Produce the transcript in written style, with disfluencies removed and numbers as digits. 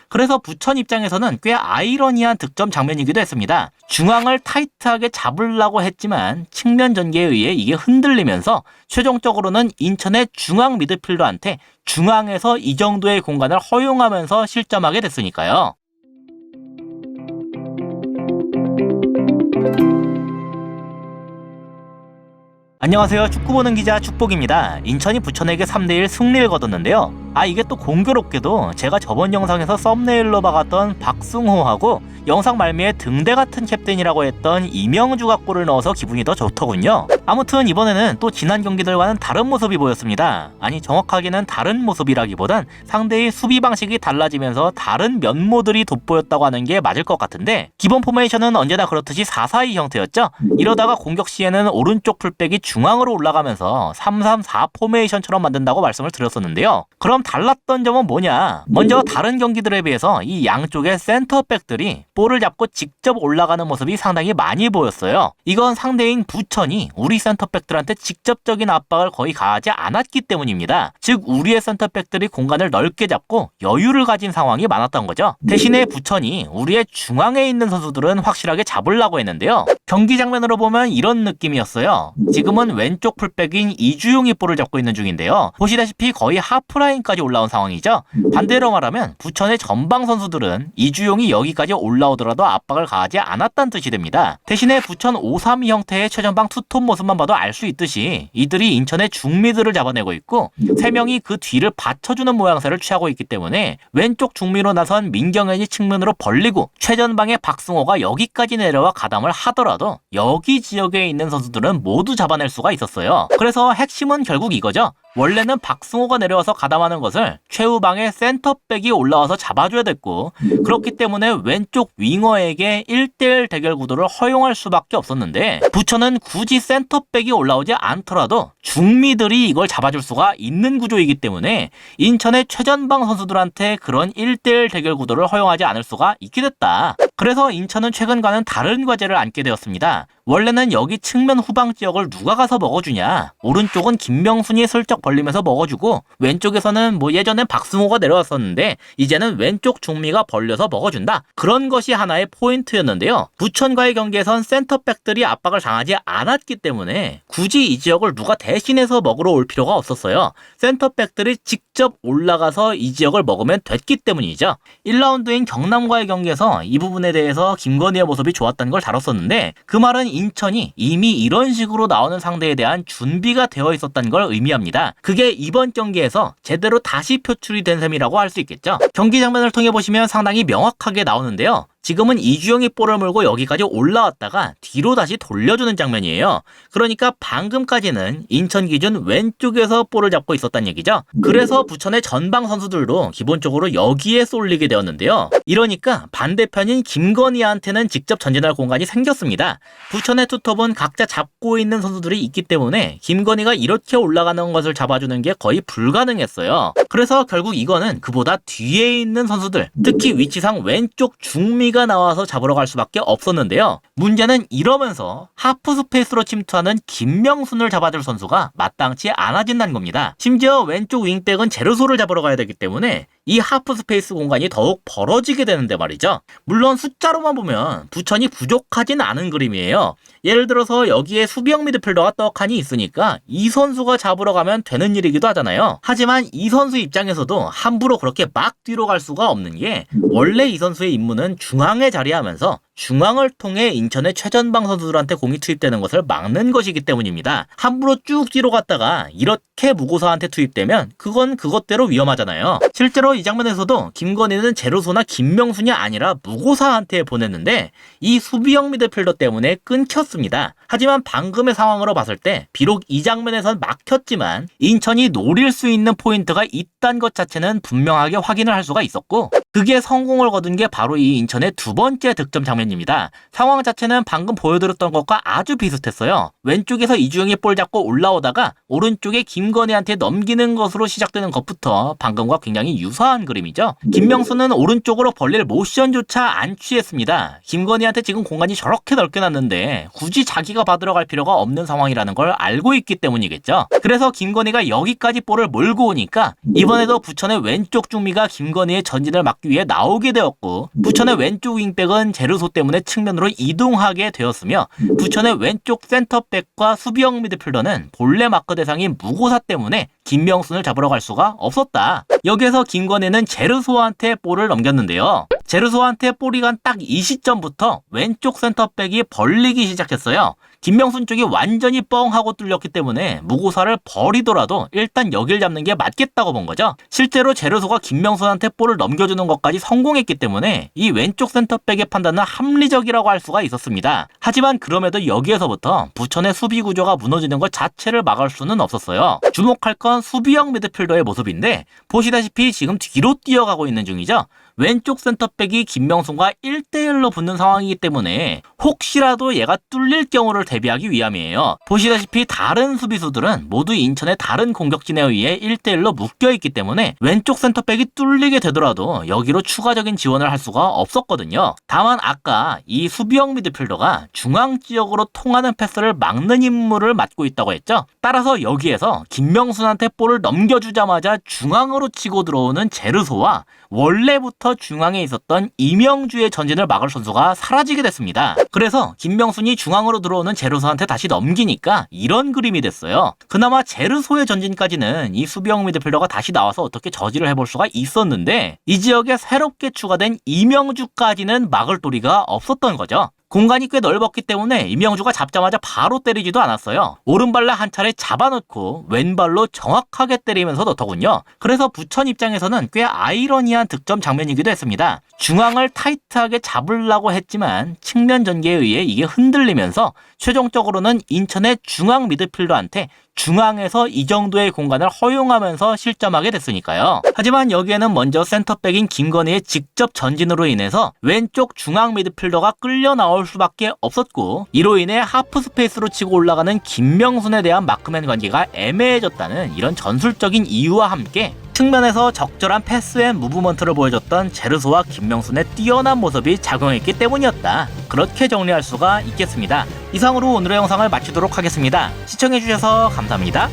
그래서 부천 입장에서는 꽤 아이러니한 득점 장면이기도 했습니다. 중앙을 타이트하게 잡으려고 했지만 측면 전개에 의해 이게 흔들리면서 최종적으로는 인천의 중앙 미드필더한테 중앙에서 이 정도의 공간을 허용하면서 실점하게 됐으니까요. 안녕하세요. 축구 보는 기자 축복입니다. 인천이 부천에게 3대1 승리를 거뒀는데요. 이게 또 공교롭게도 제가 저번 영상에서 썸네일로 박았던 박승호하고 영상 말미에 등대 같은 캡틴이라고 했던 이명주가 골을 넣어서 기분이 더 좋더군요. 아무튼 이번에는 또 지난 경기들과는 다른 모습이 보였습니다. 정확하게는 다른 모습이라기보단 상대의 수비 방식이 달라지면서 다른 면모들이 돋보였다고 하는 게 맞을 것 같은데, 기본 포메이션은 언제나 그렇듯이 4-4-2 형태였죠. 이러다가 공격 시에는 오른쪽 풀백이 중앙으로 올라가면서 3-3-4 포메이션처럼 만든다고 말씀을 드렸었는데요. 그럼 달랐던 점은 뭐냐? 먼저 다른 경기들에 비해서 이 양쪽의 센터백들이 볼을 잡고 직접 올라가는 모습이 상당히 많이 보였어요. 이건 상대인 부천이 우리 센터백들한테 직접적인 압박을 거의 가하지 않았기 때문입니다. 즉 우리의 센터백들이 공간을 넓게 잡고 여유를 가진 상황이 많았던 거죠. 대신에 부천이 우리의 중앙에 있는 선수들은 확실하게 잡으려고 했는데요. 경기 장면으로 보면 이런 느낌이었어요. 지금은 왼쪽 풀백인 이주용이 볼을 잡고 있는 중인데요. 보시다시피 거의 하프라인까지 올라온 상황이죠. 반대로 말하면 부천의 전방 선수들은 이주용이 여기까지 올라오더라도 압박을 가하지 않았다는 뜻이 됩니다. 대신에 부천 5-3-2 형태의 최전방 투톱 모습만 봐도 알 수 있듯이 이들이 인천의 중미들을 잡아내고 있고 3명이 그 뒤를 받쳐주는 모양새를 취하고 있기 때문에 왼쪽 중미로 나선 민경현이 측면으로 벌리고 최전방의 박승호가 여기까지 내려와 가담을 하더라도 여기 지역에 있는 선수들은 모두 잡아낼 수가 있었어요. 그래서 핵심은 결국 이거죠. 원래는 박승호가 내려와서 가담하는 것을 최후방의 센터백이 올라와서 잡아줘야 됐고, 그렇기 때문에 왼쪽 윙어에게 1대1 대결 구도를 허용할 수밖에 없었는데, 부천은 굳이 센터백이 올라오지 않더라도 중미들이 이걸 잡아줄 수가 있는 구조이기 때문에 인천의 최전방 선수들한테 그런 1대1 대결 구도를 허용하지 않을 수가 있게 됐다. 그래서 인천은 최근과는 다른 과제를 안게 되었습니다. 원래는 여기 측면 후방 지역을 누가 가서 먹어주냐, 오른쪽은 김명순이 슬쩍 벌리면서 먹어주고 왼쪽에서는 예전엔 박승호가 내려왔었는데 이제는 왼쪽 중미가 벌려서 먹어준다, 그런 것이 하나의 포인트였는데요. 부천과의 경기에선 센터백들이 압박을 당하지 않았기 때문에 굳이 이 지역을 누가 대신해서 먹으러 올 필요가 없었어요. 센터백들이 직접 올라가서 이 지역을 먹으면 됐기 때문이죠. 1라운드인 경남과의 경기에서 이 부분에 대해서 김건희의 모습이 좋았다는 걸 다뤘었는데, 그 말은 인천이 이미 이런 식으로 나오는 상대에 대한 준비가 되어 있었다는 걸 의미합니다. 그게 이번 경기에서 제대로 다시 표출이 된 셈이라고 할 수 있겠죠. 경기 장면을 통해 보시면 상당히 명확하게 나오는데요. 지금은 이주영이 볼을 물고 여기까지 올라왔다가 뒤로 다시 돌려주는 장면이에요. 그러니까 방금까지는 인천 기준 왼쪽에서 볼을 잡고 있었단 얘기죠. 그래서 부천의 전방 선수들도 기본적으로 여기에 쏠리게 되었는데요. 이러니까 반대편인 김건희한테는 직접 전진할 공간이 생겼습니다. 부천의 투톱은 각자 잡고 있는 선수들이 있기 때문에 김건희가 이렇게 올라가는 것을 잡아주는 게 거의 불가능했어요. 그래서 결국 이거는 그보다 뒤에 있는 선수들, 특히 위치상 왼쪽 중미가 나와서 잡으러 갈 수밖에 없었는데요. 문제는 이러면서 하프 스페이스로 침투하는 김명순을 잡아줄 선수가 마땅치 않아진다는 겁니다. 심지어 왼쪽 윙백은 제르소를 잡으러 가야 되기 때문에 이 하프 스페이스 공간이 더욱 벌어지게 되는데 말이죠. 물론 숫자로만 보면 부천이 부족하진 않은 그림이에요. 예를 들어서 여기에 수비형 미드필더가 떡하니 있으니까 이 선수가 잡으러 가면 되는 일이기도 하잖아요. 하지만 이 선수 입장에서도 함부로 그렇게 막 뒤로 갈 수가 없는 게, 원래 이 선수의 임무는 중앙에 자리하면서 중앙을 통해 인천의 최전방 선수들한테 공이 투입되는 것을 막는 것이기 때문입니다. 함부로 쭉 뒤로 갔다가 이렇게 무고사한테 투입되면 그건 그것대로 위험하잖아요. 실제로 이 장면에서도 김건희는 제로소나 김명순이 아니라 무고사한테 보냈는데 이 수비형 미드필더 때문에 끊겼습니다. 하지만 방금의 상황으로 봤을 때 비록 이 장면에선 막혔지만 인천이 노릴 수 있는 포인트가 있다는 것 자체는 분명하게 확인을 할 수가 있었고, 그게 성공을 거둔 게 바로 이 인천의 두 번째 득점 장면입니다. 상황 자체는 방금 보여드렸던 것과 아주 비슷했어요. 왼쪽에서 이주영이 볼 잡고 올라오다가 오른쪽에 김건희한테 넘기는 것으로 시작되는 것부터 방금과 굉장히 유사한 그림이죠. 김명수는 오른쪽으로 벌릴 모션조차 안 취했습니다. 김건희한테 지금 공간이 저렇게 넓게 놨는데 굳이 자기가 받으러 갈 필요가 없는 상황이라는 걸 알고 있기 때문이겠죠. 그래서 김건희가 여기까지 볼을 몰고 오니까 이번에도 부천의 왼쪽 중미가 김건희의 전진을 막기 받기 위해 나오게 되었고, 부천의 왼쪽 윙백은 제르소 때문에 측면으로 이동하게 되었으며, 부천의 왼쪽 센터백과 수비형 미드필더는 본래 마크 대상인 무고사 때문에 김명순을 잡으러 갈 수가 없었다. 여기에서 김건희는 제르소한테 볼을 넘겼는데요. 제르소한테 볼이 간 딱 이 시점부터 왼쪽 센터백이 벌리기 시작했어요. 김명순 쪽이 완전히 뻥하고 뚫렸기 때문에 무고사를 버리더라도 일단 여길 잡는 게 맞겠다고 본 거죠. 실제로 제르소가 김명순한테 볼을 넘겨주는 것까지 성공했기 때문에 이 왼쪽 센터백의 판단은 합리적이라고 할 수가 있었습니다. 하지만 그럼에도 여기에서부터 부천의 수비 구조가 무너지는 것 자체를 막을 수는 없었어요. 주목할 건 수비형 미드필더의 모습인데, 보시다시피 지금 뒤로 뛰어가고 있는 중이죠. 왼쪽 센터백이 김명순과 1대1로 붙는 상황이기 때문에 혹시라도 얘가 뚫릴 경우를 대비하기 위함이에요. 보시다시피 다른 수비수들은 모두 인천의 다른 공격진에 의해 1대1로 묶여있기 때문에 왼쪽 센터백이 뚫리게 되더라도 여기로 추가적인 지원을 할 수가 없었거든요. 다만 아까 이 수비형 미드필더가 중앙 지역으로 통하는 패스를 막는 임무를 맡고 있다고 했죠. 따라서 여기에서 김명순한테 볼을 넘겨주자마자 중앙으로 치고 들어오는 제르소와 원래부터 중앙에 있었던 이명주의 전진을 막을 선수가 사라지게 됐습니다. 그래서 김명순이 중앙으로 들어오는 제르소한테 다시 넘기니까 이런 그림이 됐어요. 그나마 제르소의 전진까지는 이 수비형 미드필더가 다시 나와서 어떻게 저지를 해볼 수가 있었는데, 이 지역에 새롭게 추가된 이명주까지는 막을 도리가 없었던 거죠. 공간이 꽤 넓었기 때문에 이명주가 잡자마자 바로 때리지도 않았어요. 오른발로 한 차례 잡아놓고 왼발로 정확하게 때리면서 넣더군요. 그래서 부천 입장에서는 꽤 아이러니한 득점 장면이기도 했습니다. 중앙을 타이트하게 잡으려고 했지만 측면 전개에 의해 이게 흔들리면서 최종적으로는 인천의 중앙 미드필더한테 중앙에서 이 정도의 공간을 허용하면서 실점하게 됐으니까요. 하지만 여기에는 먼저 센터백인 김건희의 직접 전진으로 인해서 왼쪽 중앙 미드필더가 끌려 나올 수밖에 없었고, 이로 인해 하프 스페이스로 치고 올라가는 김명순에 대한 마크맨 관계가 애매해졌다는 이런 전술적인 이유와 함께 측면에서 적절한 패스 앤 무브먼트를 보여줬던 제르소와 김명순의 뛰어난 모습이 작용했기 때문이었다. 그렇게 정리할 수가 있겠습니다. 이상으로 오늘의 영상을 마치도록 하겠습니다. 시청해주셔서 감사합니다.